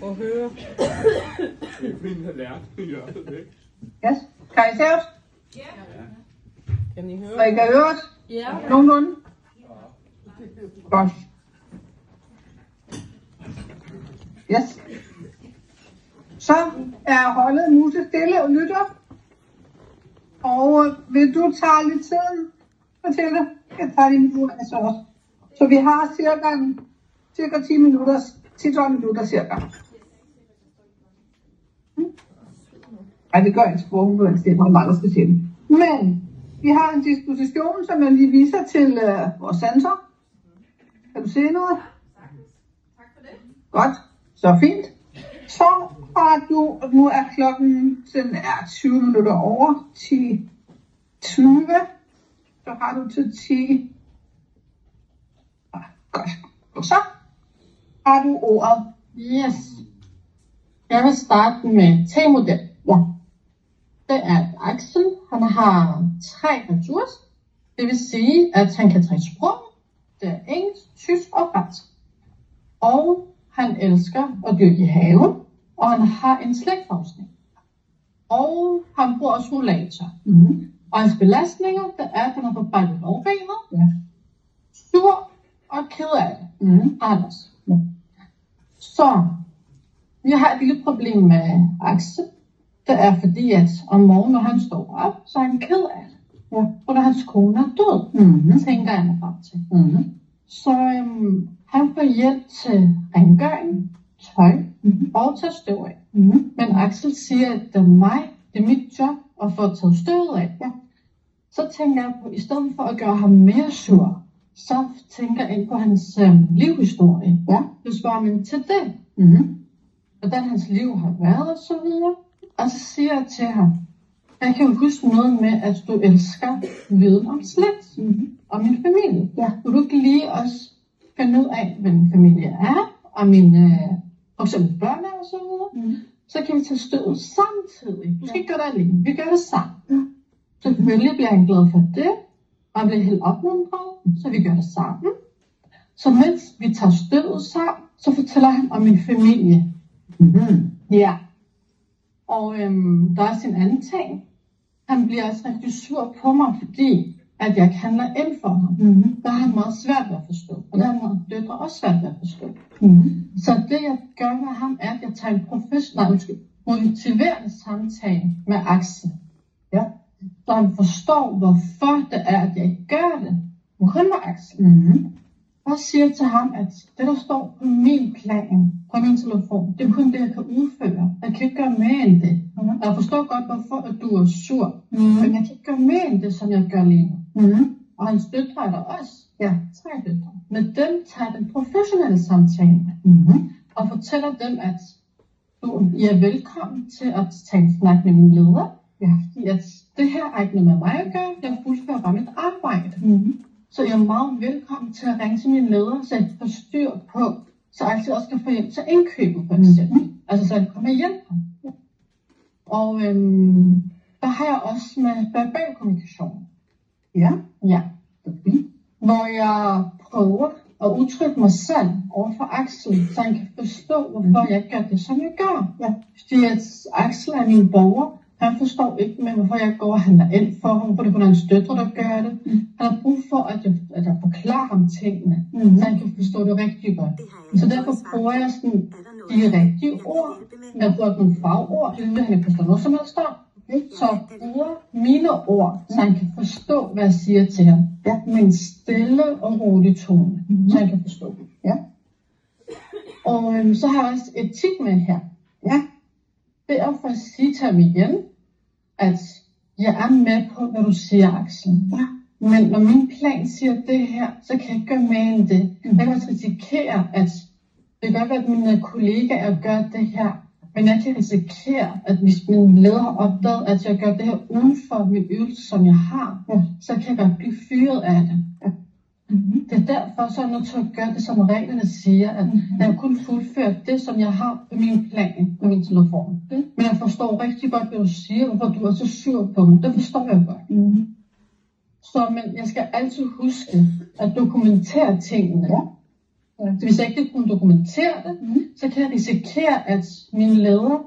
Og høre. Min har lært at gøre det, ikke? Yes. Kan I se os? Ja. Kan I høre? Og I kan høre os? Ja. Nogenlunde? Godt. Yes. Så er holdet nu til stille og lytter. Og vil du tage lidt tiden fortælle? Jeg tager lige min altså også. Så vi har cirka 10 minutter, 10-12 minutter cirka. Ej, det gør ikke sprogudvalg, det er meget meget specielt. Men vi har en disposition, som jeg lige viser til vores sensor. Kan du se noget? Tak for det. Godt, så fint. Så har du, nu er klokken, den er 20 minutter over 10:20. Så har du til 10. Godt. Og så har du ordet. Yes. Jeg vil starte med T-model. Ja. Det er, at Axel, han har 3 ressourcer. Det vil sige, at han kan 3 sprog. Det er engelsk, tysk og fransk. Og han elsker at dyrke i haven, og han har en slægtforskning. Og han bruger også rollator. Og hans belastninger, det er, at han har fået banket overbenet. Ja. Sur og ked af det. Har han også. Ja. Så, vi har et lille problem med Axel. Det er fordi, at om morgenen, når han står op, så er han ked af det. Ja. Og da hans kone er død, tænker jeg mig frem til. Så han får hjælp til rengøring, tøj og tage støv af. Men Axel siger, at det er mig, det er mit job at få taget støvet af. Ja. Så tænker jeg på, i stedet for at gøre ham mere sur, så tænker jeg ind på hans livshistorie. Ja. Så spørger man til det. Hvordan hans liv har været og så videre. Og så siger jeg til ham, jeg kan jo huske noget med, at du elsker viden om slægt og min familie. Ja. Vil du ikke lige også finde ud af, hvad min familie er, og mine for eksempel børn og så videre. Så kan vi tage stødet samtidig. Du skal ikke gøre det alene, vi gør det sammen. Selvfølgelig bliver han glad for det, og han bliver helt opmuntret, så vi gør det sammen. Så mens vi tager stødet sammen, så fortæller han om min familie. Ja. Og der er også en anden ting. Han bliver også rigtig sur på mig, fordi at jeg handler ind for ham. Der har han meget svært ved at forstå. Og der har han døtre også svært ved at forstå. Så det jeg gør med ham, er, at jeg tager en motiverende samtale med Axel. Ja. Så han forstår, hvorfor det er, at jeg ikke gør det. Kun med Axel. Og siger til ham, at det der står på min plan, på min telefon, det er kun det, jeg kan udføre. Jeg kan ikke gøre mere end det. Jeg forstår godt, hvorfor at du er sur. Men jeg kan ikke gøre mere end det, som jeg gør lige nu. Og hans døtre er der også. Ja, 3 døtre. Med dem tager den professionelle samtale. Og fortæller dem, at I er velkommen til at tage en snak med min leder. Ja, fordi at det her er ikke noget med mig at gøre. Jeg fuldfører bare mit arbejde. Så jeg er meget velkommen til at ringe til min leder, så jeg får styr på, så jeg altid også kan få hjælp til indkøbet for eksempel. Altså så jeg kommer hjem. Og der har jeg også med verbal kommunikation. Ja. Ja. Hvor jeg prøver at udtrykke mig selv over for Axel, så han kan forstå, hvorfor jeg gør det, som jeg gør. Ja. Fordi at Axel er min borger. Han forstår ikke med, hvorfor jeg går og handler ind for ham, for det er kun hans døtre, der gør det. Han har brug for, at jeg forklarer ham tingene, så han kan forstå det rigtig godt. Så derfor bruger jeg sådan de rigtige ord. Jeg bruger nogle fagord, det vil han ikke forstå noget som helst om. Så jeg bruger mine ord, så han kan forstå, hvad jeg siger til ham. Ja. Med en stille og rolig tone, så han kan forstå det. Ja. Og så har jeg også etik med her. Ja. Det er for at sige til ham igen, at jeg er med på, hvad du siger, Axel. Ja. Men når min plan siger det her, så kan jeg ikke gøre mere end det. Jeg kan også risikere, at det kan godt være, at mine kollegaer gør det her, men jeg kan risikere, at hvis min leder har opdaget, at jeg gør det her uden for min øvelse, som jeg har, så kan jeg godt blive fyret af det. Ja. Det er derfor, så er jeg nødt til at gøre det, som reglerne siger, at jeg kun fuldfører det, som jeg har på min plan, på min telefon. Men jeg forstår rigtig godt, hvad du siger, hvorfor du er så sur på mig. Det forstår jeg godt. Så men jeg skal altid huske at dokumentere tingene. Ja. Så hvis jeg ikke kan kunne dokumentere det, så kan jeg risikere, at min leder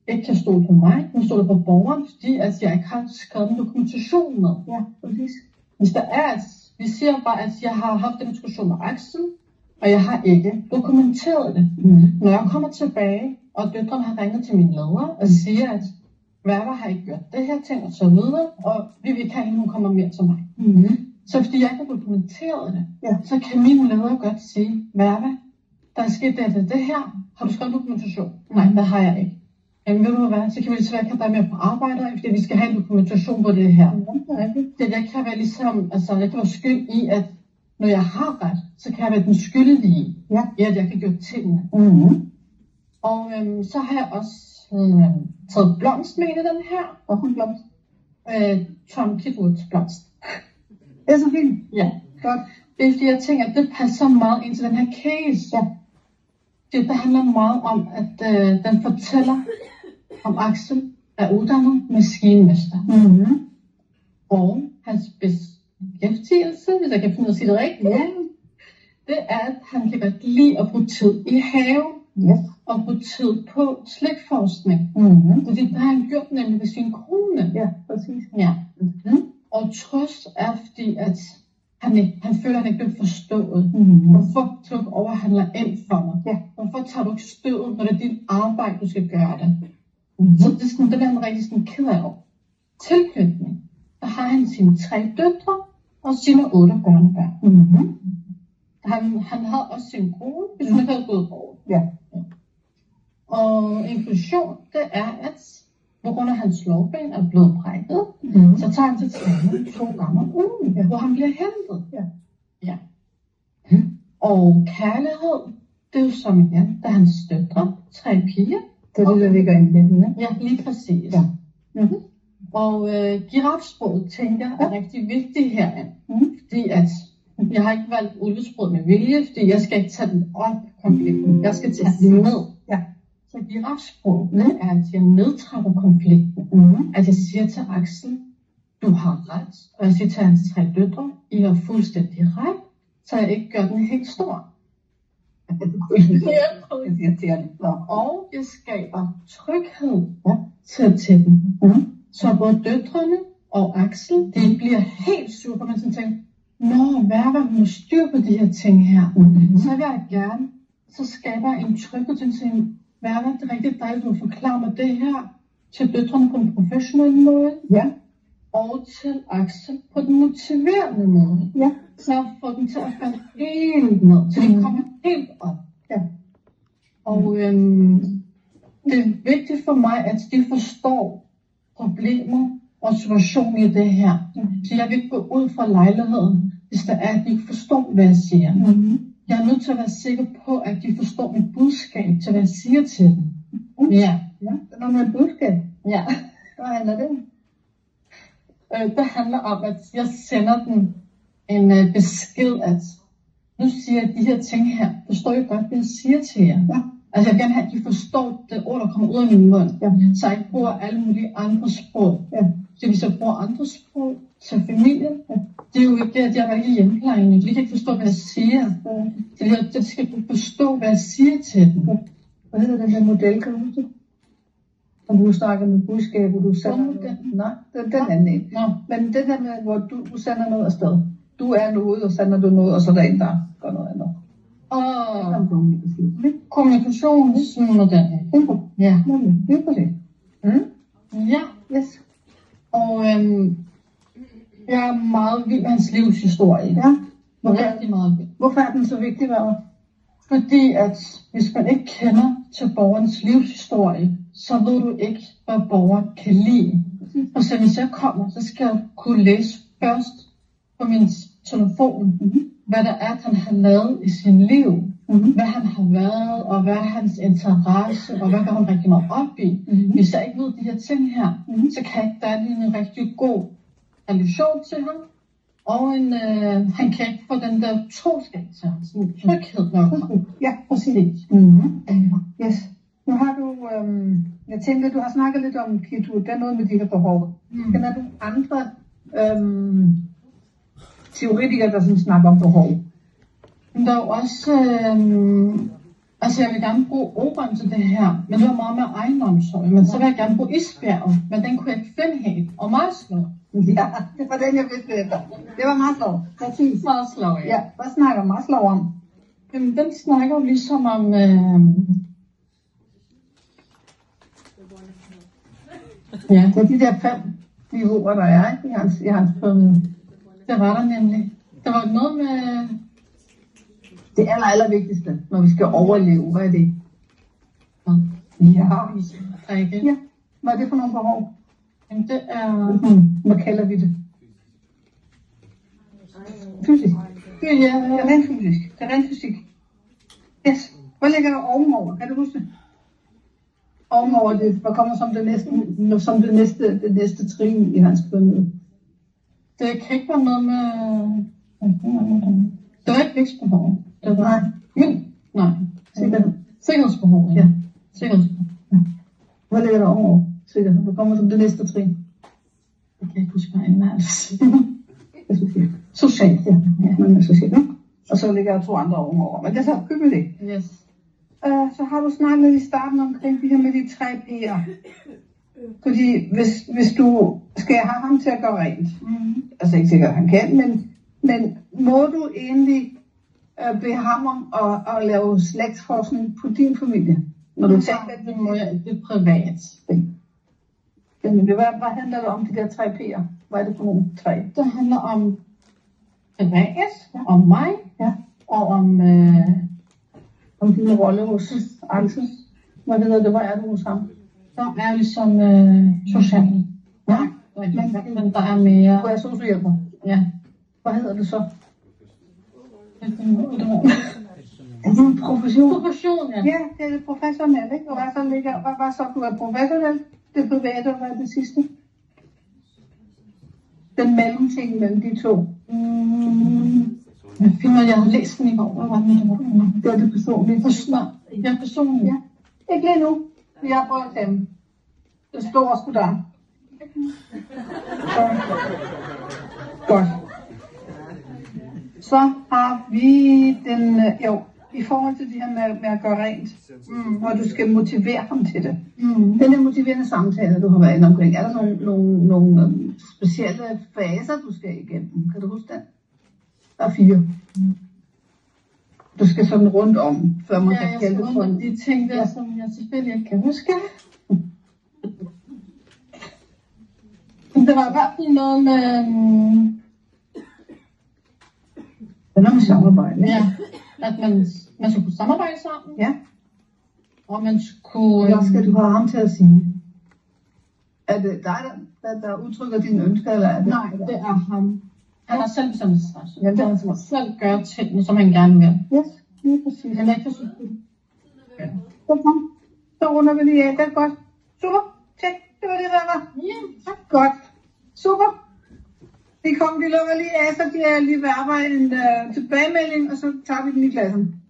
ikke kan stole på mig, men stole på borgeren, fordi at jeg ikke har skrevet en dokumentation med. Ja, præcis. Hvis der er, at vi siger bare, at jeg har haft en diskussion med Axel, og jeg har ikke dokumenteret det. Når jeg kommer tilbage, og døtrene har ringet til min leder og siger, at værter har ikke gjort det her ting og så videre, og vi vil ikke have, at hun kommer mere til mig. Så fordi jeg ikke har dokumenteret det, så kan min leder godt sige, værter, der er sket det her, har du skrevet dokumentation? Nej, det har jeg ikke. Jamen ved du hvad, så kan vi desværre ikke have dig med på arbejde, fordi vi skal have en dokumentation på det her. Det jeg kan være ligesom, altså jeg kan være skyld i, at når jeg har ret, så kan jeg være den skyldige i, at jeg kan gøre tingene. Og så har jeg også taget blomst med i den her. Hvorfor blomst? Tom Kitwoods blomst. Det er så fint. Ja. Godt. Det er fordi jeg tænker, at det passer meget ind til den her case. Det handler meget om, at den fortæller om Axel er uddannet maskinmester. Og hans beskæftigelse, hvis jeg kan finde ud af at sige det rigtigt, det er, at han kan godt lide at bruge tid i haven. Og bruge tid på slægtforskning. Det har han gjort nemlig ved sin kone. Ja, præcis. Ja. Og trøst er fordi, at han føler, at han ikke bliver forstået. Hvorfor skal du overhandler ind for mig? Hvorfor tager du ikke stødet, når det er dit arbejde, du skal gøre det? Så det er sådan, den er han rigtig sådan ked af. Tilknytning. Der har han sine 3 døtre og sine 8 børnebørn. Han havde også sin kone, hvis hun ikke havde gået bort. Og inklusion, det er, at på grund af hans lårben er blevet brækket, så tager han til træning 2 gange om ugen, hvor han bliver hentet. Og kærlighed, det er jo som igen, der er hans døtre, 3 piger. Det er det, der ligger inde i den, Ja, lige præcis. Og girafsproget, tænker jeg, er rigtig vigtigt herinde. Fordi at jeg har ikke valgt oliesproget med vilje, fordi jeg skal ikke tage den op, konflikten. Jeg skal tage den ned. Så girafsproget er, at jeg nedtrapper konflikten. At jeg siger til Axel, du har ret. Og jeg siger til hans 3 døtre, I har fuldstændig ret, så jeg ikke gør den helt stor. Og jeg skaber tryghed til dem. Så både døtrene og Axel, de bliver helt sure, for man sådan tænker, hvad var hun styr på de her ting her? Så vil jeg gerne, så skaber jeg en tryghed til at sige, hvad er det rigtig dejligt, du forklarer mig det her til døtrene på en professionel måde, og til Axel på den motiverende måde. Så jeg får dem til at falde helt ned, så de kommer helt op. Og det er vigtigt for mig, at de forstår problemer og situationen i det her. Så jeg vil ikke gå ud fra lejligheden, hvis der er, at de ikke forstår, hvad jeg siger. Jeg er nødt til at være sikker på, at de forstår mit budskab til, hvad jeg siger til dem. Det er noget med et budskab. Hvad handler det? Det handler om, at jeg sender dem en besked, at nu siger jeg de her ting her. Forstår I godt, hvad jeg siger til jer? Altså jeg vil gerne have, at de forstår det ord, der kommer ud af min mund. Så jeg ikke bruger alle mulige andre sprog. Så hvis jeg bruger andre sprog til familien, det er jo ikke det, at jeg er ikke hjemmeplejen. De kan ikke forstå, hvad jeg siger. Så jeg skal forstå, hvad jeg siger til dem. Hvad hedder den der model, kan du huske? Om du snakker med budskab, hvor du sender noget. Nej, den anden en. Men det der med, hvor du sender noget afsted. Du er noget, og sender du noget, og så er der en, der gør noget andet. Kommunikationsmodel. Ja. Det er præcis. Ja. Og jeg er meget vild med hans livshistorie. Rigtig meget vild. Hvorfor er den så vigtig, Laura? Fordi at hvis man ikke kender til borgerens livshistorie, så ved du ikke, hvad borgeren kan lide. Og så hvis jeg kommer, så skal jeg kunne læse først på min telefon, hvad der er, han har lavet i sin liv. Hvad han har været, og hvad er hans interesse, og hvad går han rigtig meget op i. Hvis jeg ikke ved de her ting her, så kan jeg ikke danne en rigtig god relation til ham. Og han kan ikke få den der troskab til ham, sådan en tryghed nok. Ja, præcis. Yes. Nu har du, jeg tænker, du har snakket lidt om Kitwood, der er noget med de her behov. Kender du andre teoretikere, der sådan snakker om behov? Der er jo også, altså jeg vil gerne bruge operan til det her, men det var meget med egenomsorg. Men så vil jeg gerne bruge Isbjerget, men den kunne jeg ikke finde helt. Og Maslow. Ja, det var den, jeg vidste efter. Det var Maslow. Præcis. Maslow, ja. Ja, hvad snakker Maslow om? Jamen, den snakker jo ligesom om, ja, Det er de der 5 niveauer, der er i hans pyramide. det var der nemlig. Der var noget med, Det aller vigtigste, når vi skal overleve, hvad er det? ja, Ja. Ja, hvad er det for nogle behov? jamen det er, Hvad kalder vi det? Fysisk. ja, Det er rent fysisk. Det er rent fysik. Yes. Hvad ligger der ovenover? Kan du huske det? Ovenover det, hvad kommer som det næste trin i hans pyramide? det kan ikke være noget med, det var ikke vækstbehov. Det var, nej, sikkerhedsbehov, ja. Sikkerhedsbehov. Hvad ligger der ovenover? Sikkerhed. Hvad kommer som det næste trin? Det kan jeg ikke huske, hvad anden er. Socialt, ja. Man er socialt, ikke? Og så ligger der 2 andre ovenover. Men det er så hyggeligt. Yes. Så har du snakket i starten omkring det her med de 3 P'er. Fordi hvis du skal have ham til at gøre rent, altså ikke sikkert, at han kan, men må du egentlig bede ham om at lave slægtsforskning på din familie? Når du tænker, at det må jeg, det er privat. Hvad handler det om, de der 3 P'er? Hvad er det for nogle 3? Det handler om privat, om mig, og om din rolle hos Axel. Hvad hedder det? Hvad er du hos ham? der er ligesom social. Ja, men der er mere. Du er sociohjælper. Ja. Hvad hedder det så? Er det en profession? Profession, ja. Ja, det er professionelt, ikke? Og hvad så du er professionelt? Det private, hvad er det sidste? Den mellemting mellem de 2. Jeg finder, jeg har læst den i går. Hvad var det? Det er det personlige. Ja, personligt. Ja. Ikke lige nu. Jeg har prøvet dem. Det står sgu der. Godt. Så har vi den, i forhold til det her med at gøre rent, hvor du skal motivere ham til det. Den her motiverende samtale, du har været inde omkring, er der nogle specielle faser, du skal igennem? Kan du huske den? Der er 4. Du skal sådan rundt om, før man kan kalde det for en... de ting der, som jeg selvfølgelig ikke kan huske. Det var i hvert fald noget med... Det er noget med samarbejde. Ja, at man skulle kunne samarbejde sammen. Ja. Og man skulle... Hvad skal du have ham til at sige? Er det dig, der udtrykker dine ønsker, eller er det... Nej, det er ham. Han har selv bestemmelsesret. Ja, det er han skal selv gøre tingene, som han gerne vil. Yes, lige præcis. Han er ikke for syg. Ja. Så runder vi lige af. Det er godt. Super. Tjek. Det var det, der var. Ja, tak. Godt. Super. Vi lukker lige af, så giver jeg lige værber en tilbagemelding, og så tager vi den i klassen.